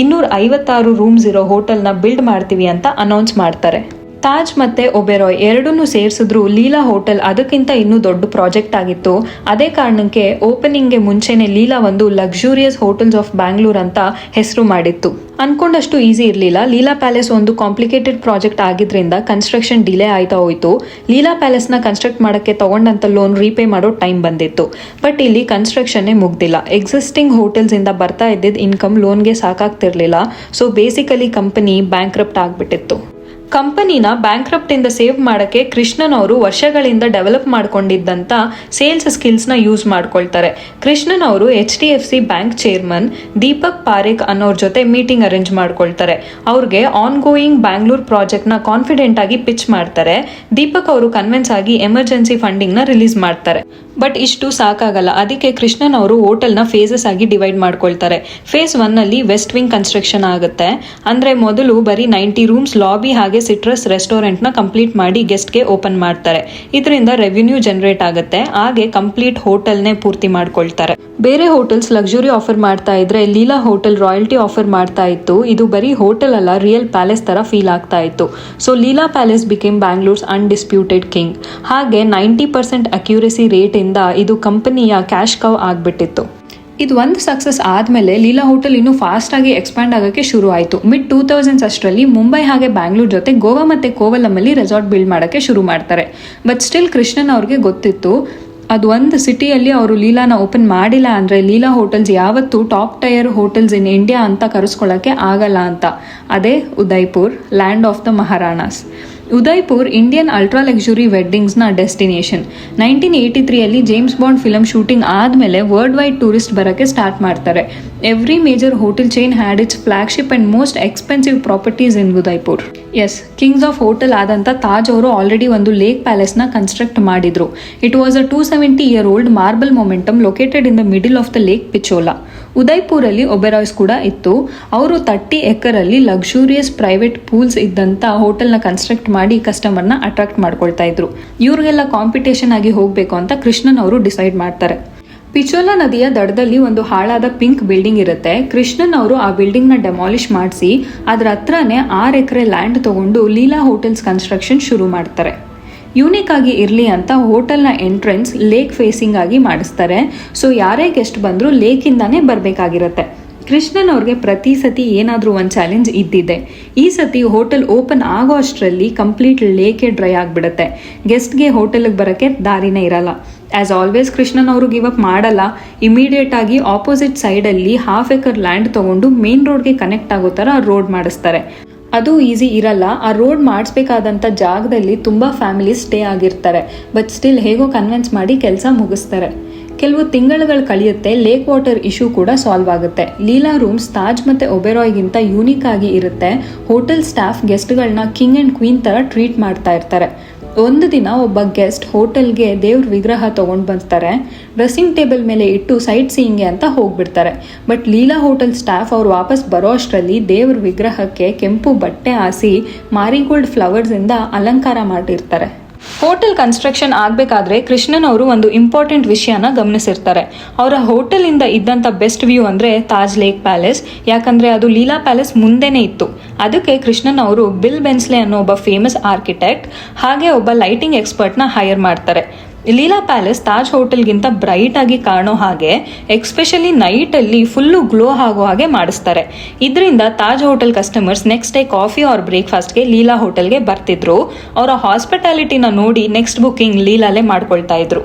Speaker 1: 256 ರೂಮ್ಸ್ ಇರೋ ಹೋಟೆಲ್ನ ಬಿಲ್ಡ್ ಮಾಡ್ತೀವಿ ಅಂತ ಅನೌನ್ಸ್ ಮಾಡ್ತಾರೆ. ತಾಜ್ ಮತ್ತೆ ಒಬೆರಾಯ್ ಎರಡನ್ನೂ ಸೇರಿಸಿದ್ರು ಲೀಲಾ ಹೋಟೆಲ್ ಅದಕ್ಕಿಂತ ಇನ್ನೂ ದೊಡ್ಡ ಪ್ರಾಜೆಕ್ಟ್ ಆಗಿತ್ತು. ಅದೇ ಕಾರಣಕ್ಕೆ ಓಪನಿಂಗ್ಗೆ ಮುಂಚೆನೆ ಲೀಲಾ ಒಂದು ಲಕ್ಸುರಿಯಸ್ ಹೋಟೆಲ್ಸ್ ಆಫ್ ಬ್ಯಾಂಗ್ಳೂರ್ ಅಂತ ಹೆಸರು ಮಾಡಿತ್ತು. ಅನ್ಕೊಂಡಷ್ಟು ಈಸಿ ಇರಲಿಲ್ಲ. ಲೀಲಾ ಪ್ಯಾಲೇಸ್ ಒಂದು ಕಾಂಪ್ಲಿಕೇಟೆಡ್ ಪ್ರಾಜೆಕ್ಟ್ ಆಗಿದ್ರಿಂದ ಕನ್ಸ್ಟ್ರಕ್ಷನ್ ಡಿಲೇ ಆಯ್ತಾ ಹೋಯಿತು. ಲೀಲಾ ಪ್ಯಾಲೇಸ್ನ ಕನ್ಸ್ಟ್ರಕ್ಟ್ ಮಾಡೋಕ್ಕೆ ತಗೊಂಡಂಥ ಲೋನ್ ರೀಪೇ ಮಾಡೋ ಟೈಮ್ ಬಂದಿತ್ತು. ಬಟ್ ಇಲ್ಲಿ ಕನ್ಸ್ಟ್ರಕ್ಷನ್ನೇ ಮುಗ್ದಿಲ್ಲ. ಎಕ್ಸಿಸ್ಟಿಂಗ್ ಹೋಟೆಲ್ಸಿಂದ ಬರ್ತಾ ಇದ್ದಿದ್ದ ಇನ್ಕಮ್ ಲೋನ್ಗೆ ಸಾಕಾಗ್ತಿರ್ಲಿಲ್ಲ. ಸೊ ಬೇಸಿಕಲಿ ಕಂಪನಿ ಬ್ಯಾಂಕ್ರಪ್ಟ್ ಆಗಿಬಿಟ್ಟಿತ್ತು. ಕಂಪನಿನ ಬ್ಯಾಂಕ್ರಪ್ಟ್ ಇಂದ ಸೇವ್ ಮಾಡೋಕ್ಕೆ ಕೃಷ್ಣನ್ ಅವರು ವರ್ಷಗಳಿಂದ ಡೆವಲಪ್ ಮಾಡ್ಕೊಂಡಿದ್ದಂಥ ಸೇಲ್ಸ್ ಸ್ಕಿಲ್ಸ್ನ ಯೂಸ್ ಮಾಡ್ಕೊಳ್ತಾರೆ. ಕೃಷ್ಣನ್ ಅವರು HDFC bank chairman Deepak Parekh ಅನ್ನೋರ ಜೊತೆ ಮೀಟಿಂಗ್ ಅರೇಂಜ್ ಮಾಡ್ಕೊಳ್ತಾರೆ. ಅವ್ರಿಗೆ ಆನ್ ಗೋಯಿಂಗ್ ಬ್ಯಾಂಗ್ಳೂರ್ ಪ್ರಾಜೆಕ್ಟ್ನ ಕಾನ್ಫಿಡೆಂಟ್ ಆಗಿ ಪಿಚ್ ಮಾಡ್ತಾರೆ. ದೀಪಕ್ ಅವರು ಕನ್ವಿನ್ಸ್ ಆಗಿ ಎಮರ್ಜೆನ್ಸಿ ಫಂಡಿಂಗ್ನ ರಿಲೀಸ್ ಮಾಡ್ತಾರೆ. ಬಟ್ ಇಷ್ಟು ಸಾಕಾಗಲ್ಲ. ಅದಕ್ಕೆ ಕೃಷ್ಣನ್ ಅವರು ಹೋಟೆಲ್ನ ಫೇಸಸ್ ಆಗಿ ಡಿವೈಡ್ ಮಾಡ್ಕೊಳ್ತಾರೆ. ಫೇಸ್ 1 ಅಲ್ಲಿ ವೆಸ್ಟ್ ವಿಂಗ್ ಕನ್ಸ್ಟ್ರಕ್ಷನ್ ಆಗುತ್ತೆ. ಅಂದ್ರೆ ಮೊದಲು ಬರೀ 90 ರೂಮ್ಸ್, ಲಾಬಿ ಹಾಗೆ ಸಿಟ್ರಸ್ ರೆಸ್ಟೋರೆಂಟ್ನ ಕಂಪ್ಲೀಟ್ ಮಾಡಿ ಗೆಸ್ಟ್ಗೆ ಓಪನ್ ಮಾಡ್ತಾರೆ. ಇದರಿಂದ ರೆವಿನ್ಯೂ ಜನರೇಟ್ ಆಗುತ್ತೆ. ಹಾಗೆ ಕಂಪ್ಲೀಟ್ ಹೋಟೆಲ್ನೇ ಪೂರ್ತಿ ಮಾಡ್ಕೊಳ್ತಾರೆ. ಬೇರೆ ಹೋಟೆಲ್ಸ್ ಲಕ್ಸುರಿ ಆಫರ್ ಮಾಡ್ತಾ ಇದ್ರೆ ಲೀಲಾ ಹೋಟೆಲ್ ರಾಯಲ್ಟಿ ಆಫರ್ ಮಾಡ್ತಾ ಇತ್ತು. ಇದು ಬರೀ ಹೋಟೆಲ್ ಅಲ್ಲ, ರಿಯಲ್ ಪ್ಯಾಲೇಸ್ ತರ ಫೀಲ್ ಆಗ್ತಾ ಇತ್ತು. So Leela palace became Bangalore's undisputed king. ಹಾಗೆ 90% ಅಕ್ಯುರೇಸಿ ರೇಟ್ ಇಂದ ಇದು ಕಂಪನಿಯ ಕ್ಯಾಶ್ ಕವ್ ಆಗ್ಬಿಟ್ಟಿತ್ತು. ಇದು ಒಂದು ಸಕ್ಸಸ್ ಆದಮೇಲೆ ಲೀಲಾ ಹೋಟೆಲ್ ಇನ್ನೂ ಫಾಸ್ಟಾಗಿ ಎಕ್ಸ್ಪ್ಯಾಂಡ್ ಆಗೋಕ್ಕೆ ಶುರು ಆಯಿತು. ಮಿಡ್ 2000s ಅಷ್ಟರಲ್ಲಿ ಮುಂಬೈ ಹಾಗೆ ಬ್ಯಾಂಗ್ಳೂರ್ ಜೊತೆ ಗೋವಾ ಮತ್ತು ಕೋವಲಮಲ್ಲಿ ರೆಸಾರ್ಟ್ ಬಿಲ್ಡ್ ಮಾಡೋಕ್ಕೆ ಶುರು ಮಾಡ್ತಾರೆ. ಬಟ್ ಸ್ಟಿಲ್ ಕೃಷ್ಣನ್ ಅವ್ರಿಗೆ ಗೊತ್ತಿತ್ತು ಅದು ಒಂದು ಸಿಟಿಯಲ್ಲಿ ಅವರು ಲೀಲಾನ ಓಪನ್ ಮಾಡಿಲ್ಲ ಅಂದರೆ ಲೀಲಾ ಹೋಟೆಲ್ಸ್ ಯಾವತ್ತೂ top tier hotels in India ಅಂತ ಕರೆಸ್ಕೊಳ್ಳೋಕ್ಕೆ ಆಗಲ್ಲ ಅಂತ. ಅದೇ Udaipur, land of the Maharanas. Udaipur Indian ultra luxury ವೆಡ್ಡಿಂಗ್ಸ್ನ destination. 1983 James Bond film shooting ಆದಮೇಲೆ ವರ್ಲ್ಡ್ ವೈಡ್ ಟೂರಿಸ್ಟ್ ಬರೋಕ್ಕೆ ಸ್ಟಾರ್ಟ್ ಮಾಡ್ತಾರೆ. Every major hotel chain had its flagship and most expensive properties in Udaipur. Yes, kings of hotel ಆದಂಥ ತಾಜ್ ಅವರು already ಒಂದು lake ಪ್ಯಾಲೇಸ್ನ construct ಮಾಡಿದ್ರು. It was a 270-year-old marble momentum located in the middle of the lake Pichola. ಉದಯ್ಪುರಲ್ಲಿ ಒಬೆರಾಯ್ಸ್ ಕೂಡ ಇತ್ತು. ಅವರು 30 ಎಕರಲ್ಲಿ luxurious private pools ಇದ್ದಂಥ ಹೋಟೆಲ್ನ ಕನ್ಸ್ಟ್ರಕ್ಟ್ ಮಾಡಿ ಕಸ್ಟಮರ್ನ ಅಟ್ರಾಕ್ಟ್ ಮಾಡ್ಕೊಳ್ತಾ ಇದ್ರು. ಇವ್ರಿಗೆಲ್ಲ ಕಾಂಪಿಟೇಷನ್ ಆಗಿ ಹೋಗಬೇಕು ಅಂತ ಕೃಷ್ಣನ್ ಅವರು ಡಿಸೈಡ್ ಮಾಡ್ತಾರೆ. ಪಿಚೋಲಾ ನದಿಯ ದಡದಲ್ಲಿ ಒಂದು ಹಾಳಾದ ಪಿಂಕ್ ಬಿಲ್ಡಿಂಗ್ ಇರುತ್ತೆ. ಕೃಷ್ಣನ್ ಅವರು ಆ ಬಿಲ್ಡಿಂಗ್ನ ಡೆಮಾಲಿಷ್ ಮಾಡಿಸಿ ಅದರ ಹತ್ರನೇ 6 ಎಕರೆ ಲ್ಯಾಂಡ್ ತಗೊಂಡು ಲೀಲಾ ಹೋಟೆಲ್ಸ್ ಕನ್ಸ್ಟ್ರಕ್ಷನ್ ಶುರು ಮಾಡ್ತಾರೆ. ಯೂನಿಕ್ ಆಗಿ ಇರಲಿ ಅಂತ ಹೋಟೆಲ್ನ ಎಂಟ್ರೆನ್ಸ್ ಲೇಕ್ ಫೇಸಿಂಗ್ ಆಗಿ ಮಾಡಿಸ್ತಾರೆ. ಸೊ ಯಾರೇ ಗೆಸ್ಟ್ ಬಂದರೂ ಲೇಕಿಂದಾನೇ ಬರಬೇಕಾಗಿರುತ್ತೆ. ಕೃಷ್ಣನ್ ಅವ್ರಿಗೆ ಪ್ರತಿ ಸತಿ ಏನಾದರೂ ಒಂದು ಚಾಲೆಂಜ್ ಇದ್ದಿದೆ. ಈ ಸತಿ ಹೋಟೆಲ್ ಓಪನ್ ಆಗೋ ಅಷ್ಟರಲ್ಲಿ ಕಂಪ್ಲೀಟ್ ಲೇಕೆ ಡ್ರೈ ಆಗಿಬಿಡುತ್ತೆ. ಗೆಸ್ಟ್ಗೆ ಹೋಟೆಲ್ಗೆ ಬರೋಕ್ಕೆ ದಾರಿನೇ ಇರಲ್ಲ. ಆ್ಯಸ್ ಆಲ್ವೇಸ್ ಕೃಷ್ಣನ್ ಅವರು ಗಿವ್ ಅಪ್ ಮಾಡಲ್ಲ. ಇಮಿಡಿಯೇಟ್ ಆಗಿ ಆಪೋಸಿಟ್ ಸೈಡಲ್ಲಿ 1/2 ಎಕರ್ ಲ್ಯಾಂಡ್ ತಗೊಂಡು ಮೇನ್ ರೋಡ್ಗೆ ಕನೆಕ್ಟ್ ಆಗೋ ಥರ ರೋಡ್ ಮಾಡಿಸ್ತಾರೆ. ಅದು ಈಸಿ ಇರಲ್ಲ. ಆ ರೋಡ್ ಮಾಡಿಸ್ಬೇಕಾದಂಥ ಜಾಗದಲ್ಲಿ ತುಂಬ ಫ್ಯಾಮಿಲೀಸ್ ಸ್ಟೇ ಆಗಿರ್ತಾರೆ. ಬಟ್ ಸ್ಟಿಲ್ ಹೇಗೋ ಕನ್ವಿನ್ಸ್ ಮಾಡಿ ಕೆಲಸ ಮುಗಿಸ್ತಾರೆ. ಕೆಲವು ತಿಂಗಳುಗಳು ಕಳೆಯುತ್ತೆ. ಲೇಕ್ ವಾಟರ್ ಇಶ್ಯೂ ಕೂಡ ಸಾಲ್ವ್ ಆಗುತ್ತೆ. ಲೀಲಾ ರೂಮ್ಸ್ ತಾಜ್ ಮತ್ತು ಒಬೆರಾಯ್ಗಿಂತ ಯೂನಿಕ್ ಆಗಿ ಇರುತ್ತೆ. ಹೋಟೆಲ್ ಸ್ಟಾಫ್ ಗೆಸ್ಟ್ಗಳನ್ನ ಕಿಂಗ್ ಆ್ಯಂಡ್ ಕ್ವೀನ್ ಥರ ಟ್ರೀಟ್ ಮಾಡ್ತಾ ಇರ್ತಾರೆ. ಒಂದು ದಿನ ಒಬ್ಬ ಗೆಸ್ಟ್ ಹೋಟೆಲ್ಗೆ ದೇವ್ರ ವಿಗ್ರಹ ತೊಗೊಂಡು ಬರ್ತಾರೆ. ಡ್ರೆಸ್ಸಿಂಗ್ ಟೇಬಲ್ ಮೇಲೆ ಇಟ್ಟು ಸೈಟ್ ಸೀಯಿಂಗ್ಗೆ ಅಂತ ಹೋಗ್ಬಿಡ್ತಾರೆ. ಬಟ್ ಲೀಲಾ ಹೋಟೆಲ್ ಸ್ಟಾಫ್ ಅವ್ರು ವಾಪಸ್ ಬರೋ ಅಷ್ಟರಲ್ಲಿ ದೇವ್ರ ವಿಗ್ರಹಕ್ಕೆ ಕೆಂಪು ಬಟ್ಟೆ ಹಾಸಿ ಮಾರಿಗೋಲ್ಡ್ ಫ್ಲವರ್ಸಿಂದ ಅಲಂಕಾರ ಮಾಡಿರ್ತಾರೆ. ಹೋಟೆಲ್ ಕನ್ಸ್ಟ್ರಕ್ಷನ್ ಆಗಬೇಕಾದ್ರೆ ಕೃಷ್ಣನ್ ಅವರು ಒಂದು ಇಂಪಾರ್ಟೆಂಟ್ ವಿಷಯನ ಗಮನಿಸಿರ್ತಾರೆ. ಅವರ ಹೋಟೆಲಿಂದ ಇದ್ದಂಥ ಬೆಸ್ಟ್ ವ್ಯೂ ಅಂದರೆ ತಾಜ್ ಲೇಕ್ ಪ್ಯಾಲೇಸ್. ಯಾಕಂದರೆ ಅದು ಲೀಲಾ ಪ್ಯಾಲೇಸ್ ಮುಂದೆನೇ ಇತ್ತು. ಅದಕ್ಕೆ ಕೃಷ್ಣನ್ ಅವರು ಬಿಲ್ ಬೆನ್ಸ್ಲೆ ಅನ್ನೋ ಒಬ್ಬ ಫೇಮಸ್ ಆರ್ಕಿಟೆಕ್ಟ್ ಹಾಗೆ ಒಬ್ಬ ಲೈಟಿಂಗ್ ಎಕ್ಸ್ಪರ್ಟ್ನ ಹೈರ್ ಮಾಡ್ತಾರೆ. ಲೀಲಾ ಪ್ಯಾಲೇಸ್ ತಾಜ್ ಹೋಟೆಲ್ಗಿಂತ ಬ್ರೈಟ್ ಆಗಿ ಕಾಣೋ ಹಾಗೆ ಎಕ್ಸ್ಪೆಷಲಿ ನೈಟಲ್ಲಿ ಫುಲ್ಲು ಗ್ಲೋ ಆಗೋ ಹಾಗೆ ಮಾಡಿಸ್ತಾರೆ. ಇದರಿಂದ Taj hotel customers next day coffee or ಬ್ರೇಕ್ಫಾಸ್ಟ್ಗೆ ಲೀಲಾ ಹೋಟೆಲ್ಗೆ ಬರ್ತಿದ್ರು. ಅವರ ಹಾಸ್ಪಿಟಾಲಿಟಿನ ನೋಡಿ ನೆಕ್ಸ್ಟ್ ಬುಕ್ಕಿಂಗ್ ಲೀಲಾಲೇ ಮಾಡ್ಕೊಳ್ತಾ ಇದ್ರು.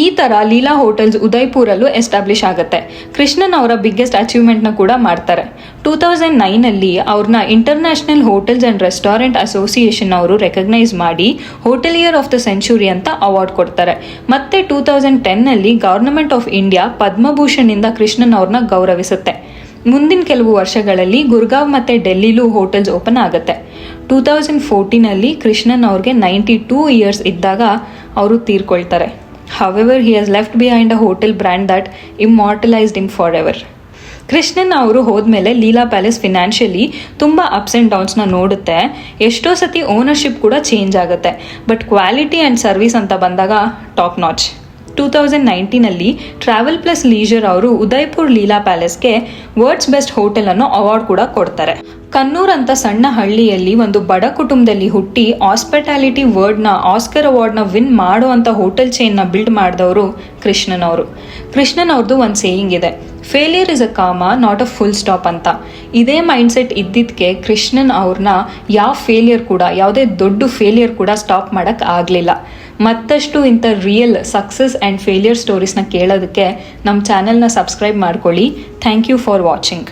Speaker 1: ಈ ಥರ ಲೀಲಾ ಹೋಟೆಲ್ಸ್ ಉದಯ್ಪುರಲ್ಲೂ ಎಸ್ಟಾಬ್ಲಿಷ್ ಆಗುತ್ತೆ. ಕೃಷ್ಣನ್ ಅವರ ಬಿಗ್ಗೆಸ್ಟ್ ಅಚೀವ್ಮೆಂಟ್ನ ಕೂಡ ಮಾಡ್ತಾರೆ. 2009 ಅವ್ರನ್ನ international hotels and restaurant association ಅವರು ರೆಕಗ್ನೈಸ್ ಮಾಡಿ ಹೋಟೆಲಿಯರ್ ಆಫ್ ದ ಸೆಂಚುರಿ ಅಂತ ಅವಾರ್ಡ್ ಕೊಡ್ತಾರೆ. ಮತ್ತೆ 2010 ಗವರ್ನಮೆಂಟ್ ಆಫ್ ಇಂಡಿಯಾ ಪದ್ಮಭೂಷಣ್ ಇಂದ ಕೃಷ್ಣನ್ ಅವ್ರನ್ನ ಗೌರವಿಸುತ್ತೆ. ಮುಂದಿನ ಕೆಲವು ವರ್ಷಗಳಲ್ಲಿ ಗುರ್ಗಾಂವ್ ಮತ್ತೆ ಡೆಲ್ಲಿಲೂ ಹೋಟೆಲ್ಸ್ ಓಪನ್ ಆಗುತ್ತೆ. 2014 ಕೃಷ್ಣನ್ ಅವ್ರಿಗೆ 92 ಇಯರ್ಸ್ ಇದ್ದಾಗ ಅವರು ತೀರ್ಕೊಳ್ತಾರೆ. However, he has left behind a hotel brand that immortalized him forever. Krishnan ಅವರು ಹೋದ್ಮೇಲೆ ಲೀಲಾ ಪ್ಯಾಲೇಸ್ ಫಿನಾನ್ಷಿಯಲಿ ತುಂಬ ಅಪ್ಸ್ ಆ್ಯಂಡ್ ಡೌನ್ಸ್ನ ನೋಡುತ್ತೆ. ಎಷ್ಟೋ ಸತಿ ಓನರ್ಶಿಪ್ ಕೂಡ ಚೇಂಜ್ ಆಗುತ್ತೆ. ಬಟ್ ಕ್ವಾಲಿಟಿ ಆ್ಯಂಡ್ ಸರ್ವಿಸ್ ಅಂತ ಬಂದಾಗ top notch. 2019 travel plus leisure ಅವರು ಉದಯ್ಪುರ್ ಲೀಲಾ ಪ್ಯಾಲೇಸ್ಗೆ ವರ್ಲ್ಡ್ಸ್ ಬೆಸ್ಟ್ ಹೋಟೆಲ್ ಅನ್ನೋ ಅವಾರ್ಡ್ ಕೂಡ ಕೊಡ್ತಾರೆ. ಕನ್ನೂರ್ ಅಂತ ಸಣ್ಣ ಹಳ್ಳಿಯಲ್ಲಿ ಒಂದು ಬಡ ಕುಟುಂಬದಲ್ಲಿ ಹುಟ್ಟಿ ಹಾಸ್ಪಿಟಾಲಿಟಿ ವರ್ಡ್ನ ಆಸ್ಕರ್ ಅವಾರ್ಡ್ನ ವಿನ್ ಮಾಡೋ ಅಂತ ಹೋಟೆಲ್ ಚೈನ್ನ ಬಿಲ್ಡ್ ಮಾಡಿದವರು ಕೃಷ್ಣನ್ ಅವರು. ಕೃಷ್ಣನ್ ಅವ್ರದ್ದು ಒಂದು ಸೇಯಿಂಗ್ ಇದೆ, ಫೇಲಿಯರ್ ಇಸ್ ಅ ಕಾಮ ನಾಟ್ ಅ ಫುಲ್ ಸ್ಟಾಪ್ ಅಂತ. ಇದೇ ಮೈಂಡ್ಸೆಟ್ ಇದ್ದಿದ್ದಕ್ಕೆ ಕೃಷ್ಣನ್ ಅವ್ರನ್ನ ಯಾವ ಫೇಲಿಯರ್ ಕೂಡ, ಯಾವುದೇ ದೊಡ್ಡ ಫೇಲಿಯರ್ ಕೂಡ ಸ್ಟಾಪ್ ಮಾಡೋಕ್ಕೆ ಆಗಲಿಲ್ಲ. ಮತ್ತಷ್ಟು ಇಂಥ ರಿಯಲ್ ಸಕ್ಸಸ್ ಆ್ಯಂಡ್ ಫೇಲಿಯರ್ ಸ್ಟೋರೀಸ್ನ ಕೇಳೋದಕ್ಕೆ ನಮ್ಮ ಚಾನೆಲ್ನ ಸಬ್ಸ್ಕ್ರೈಬ್ ಮಾಡ್ಕೊಳ್ಳಿ. Thank you for watching.